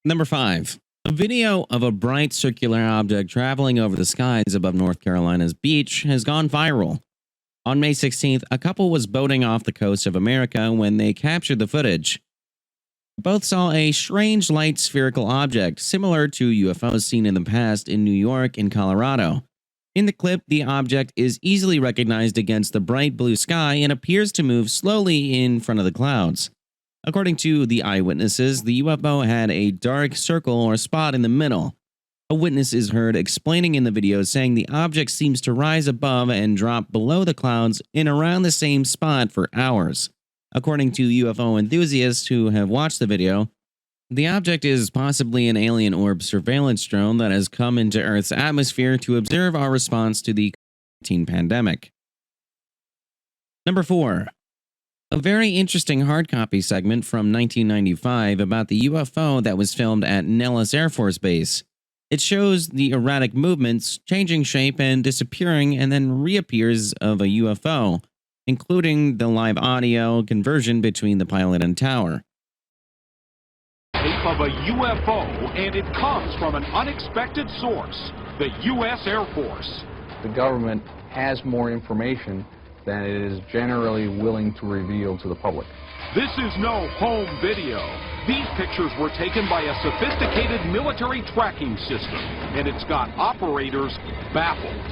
Number 5. A video of a bright circular object traveling over the skies above North Carolina's beach has gone viral. On May 16th, a couple was boating off the coast of America when they captured the footage. Both saw a strange light spherical object similar to UFOs seen in the past in New York and Colorado. In the clip, the object is easily recognized against the bright blue sky and appears to move slowly in front of the clouds. According to the eyewitnesses, the UFO had a dark circle or spot in the middle. A witness is heard explaining in the video, saying the object seems to rise above and drop below the clouds in around the same spot for hours. According to UFO enthusiasts who have watched the video, the object is possibly an alien orb surveillance drone that has come into Earth's atmosphere to observe our response to the COVID-19 pandemic. Number 4. A very interesting hard copy segment from 1995 about the UFO that was filmed at Nellis Air Force Base. It shows the erratic movements, changing shape and disappearing, and then reappears of a UFO, including the live audio conversion between the pilot and tower. Of a UFO, and it comes from an unexpected source, the U.S. Air Force. The government has more information than it is generally willing to reveal to the public. This is no home video. These pictures were taken by a sophisticated military tracking system, and it's got operators baffled.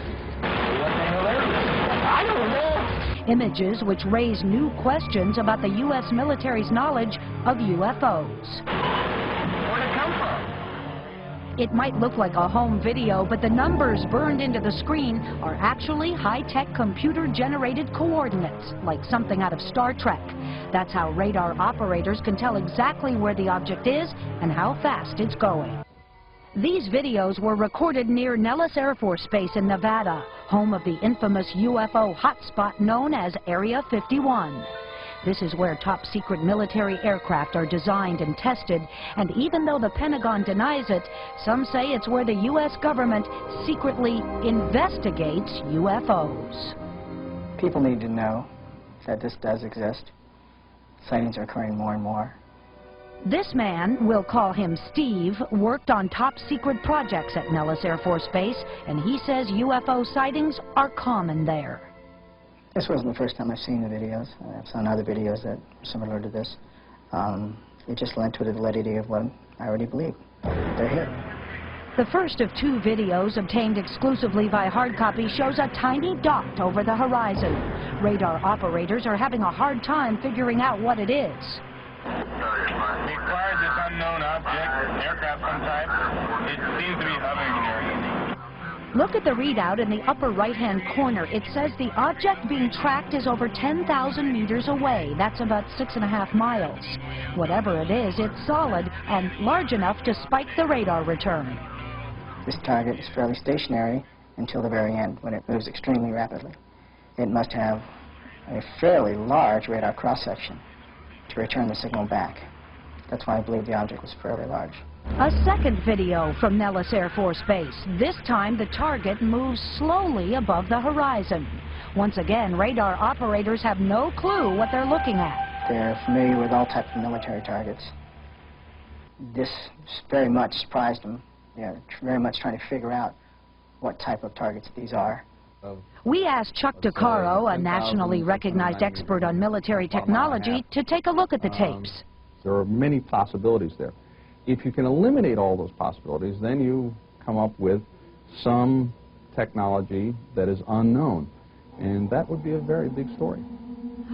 I don't know. Images which raise new questions about the U.S. military's knowledge of UFOs. Where'd it come from? It might look like a home video, but the numbers burned into the screen are actually high-tech computer-generated coordinates, like something out of Star Trek. That's how radar operators can tell exactly where the object is and how fast it's going. These videos were recorded near Nellis Air Force Base in Nevada, home of the infamous UFO hotspot known as Area 51. This is where top-secret military aircraft are designed and tested, and even though the Pentagon denies it, some say it's where the U.S. government secretly investigates UFOs. People need to know that this does exist. Sightings are occurring more and more. This man, we'll call him Steve, worked on top-secret projects at Nellis Air Force Base, and he says UFO sightings are common there. This wasn't the first time I've seen the videos. I've seen other videos that are similar to this. It just lent to the validity of what I already believe. They're here. The first of 2 videos obtained exclusively by hard copy shows a tiny dot over the horizon. Radar operators are having a hard time figuring out what it is. Requires this unknown object, aircraft some type. It seems to be hovering there. Look at the readout in the upper right-hand corner. It says the object being tracked is over 10,000 meters away. That's about 6.5 miles. Whatever it is, it's solid and large enough to spike the radar return. This target is fairly stationary until the very end, when it moves extremely rapidly. It must have a fairly large radar cross-section to return the signal back. That's why I believe the object was fairly large. A second video from Nellis Air Force Base. This time the target moves slowly above the horizon. Once again, radar operators have no clue what they're looking at. They're familiar with all types of military targets. This very much surprised them. They're very much trying to figure out what type of targets these are. We asked Chuck DeCaro, a nationally recognized expert on military technology, to take a look at the tapes. There are many possibilities there. If you can eliminate all those possibilities, then you come up with some technology that is unknown, and that would be a very big story.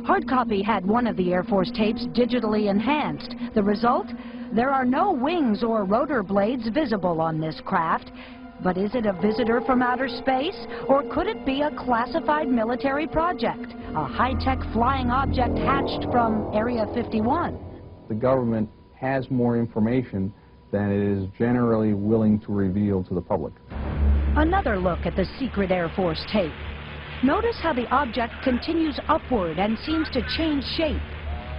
Hard copy had one of the Air Force tapes digitally enhanced. The result? There are no wings or rotor blades visible on this craft. But is it a visitor from outer space, or could it be a classified military project, a high-tech flying object hatched from Area 51? The government has more information than it is generally willing to reveal to the public. Another look at the secret Air Force tape. Notice how the object continues upward and seems to change shape.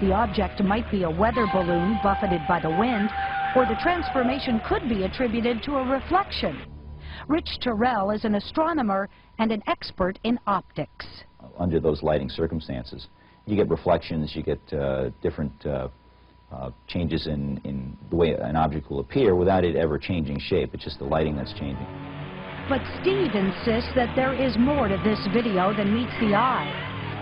The object might be a weather balloon buffeted by the wind, or the transformation could be attributed to a reflection. Rich Terrell is an astronomer and an expert in optics. Under those lighting circumstances, you get reflections, you get different changes in the way an object will appear without it ever changing shape. It's just the lighting that's changing. But Steve insists that there is more to this video than meets the eye.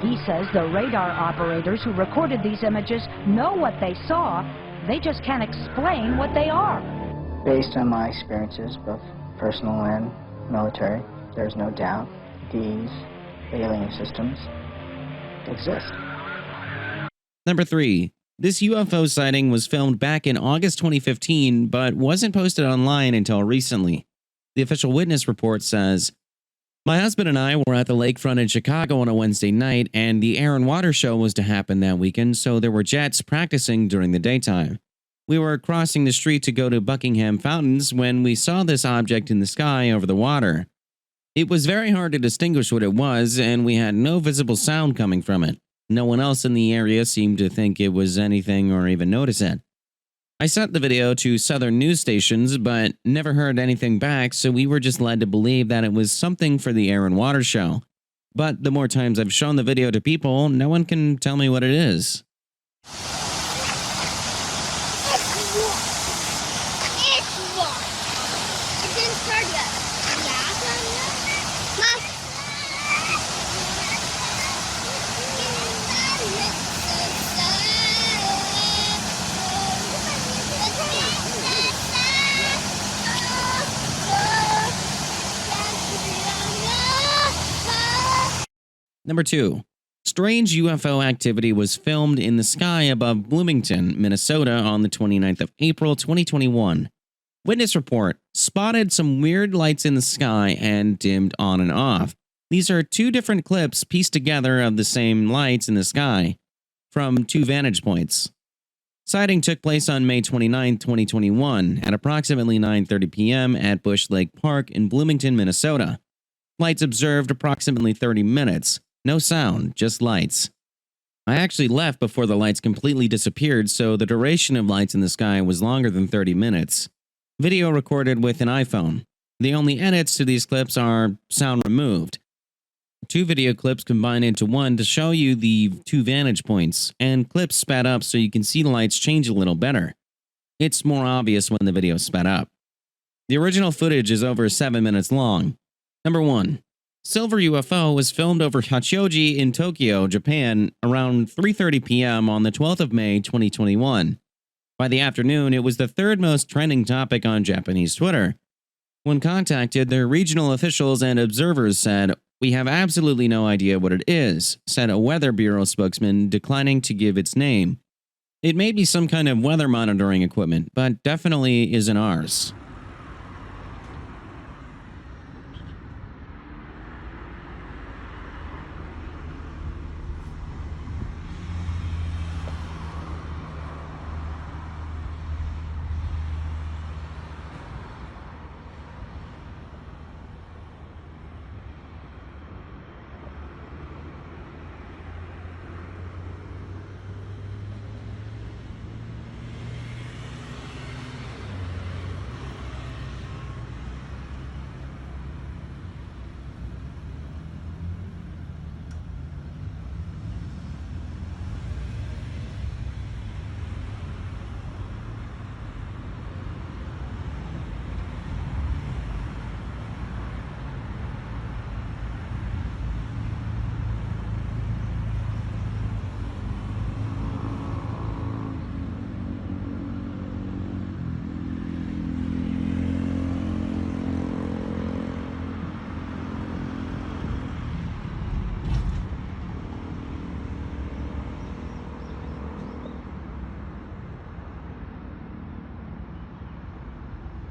He says the radar operators who recorded these images know what they saw, they just can't explain what they are. Based on my experiences, both personal and military, there's no doubt these alien systems exist. Number 3. This UFO sighting was filmed back in August 2015, but wasn't posted online until recently. The official witness report says, "My husband and I were at the lakefront in Chicago on a Wednesday night, and the Air and Water Show was to happen that weekend, so there were jets practicing during the daytime. We were crossing the street to go to Buckingham Fountains when we saw this object in the sky over the water. It was very hard to distinguish what it was, and we had no visible sound coming from it. No one else in the area seemed to think it was anything or even notice it. I sent the video to southern news stations, but never heard anything back, so we were just led to believe that it was something for the Air and Water Show. But the more times I've shown the video to people, no one can tell me what it is." Number 2. Strange UFO activity was filmed in the sky above Bloomington, Minnesota on the 29th of April 2021. Witness report: spotted some weird lights in the sky and dimmed on and off. These are 2 different clips pieced together of the same lights in the sky from 2 vantage points. Sighting took place on May 29, 2021 at approximately 9:30 p.m. at Bush Lake Park in Bloomington, Minnesota. Lights observed approximately 30 minutes. No sound, just lights. I actually left before the lights completely disappeared, so the duration of lights in the sky was longer than 30 minutes. Video recorded with an iPhone. The only edits to these clips are sound removed. 2 video clips combined into one to show you the 2 vantage points, and clips sped up so you can see the lights change a little better. It's more obvious when the video is sped up. The original footage is over 7 minutes long. Number 1. Silver UFO was filmed over Hachioji in Tokyo, Japan, around 3:30 p.m. on the 12th of May, 2021. By the afternoon, it was the 3rd most trending topic on Japanese Twitter. When contacted, their regional officials and observers said, "We have absolutely no idea what it is," said a Weather Bureau spokesman, declining to give its name. "It may be some kind of weather monitoring equipment, but definitely isn't ours."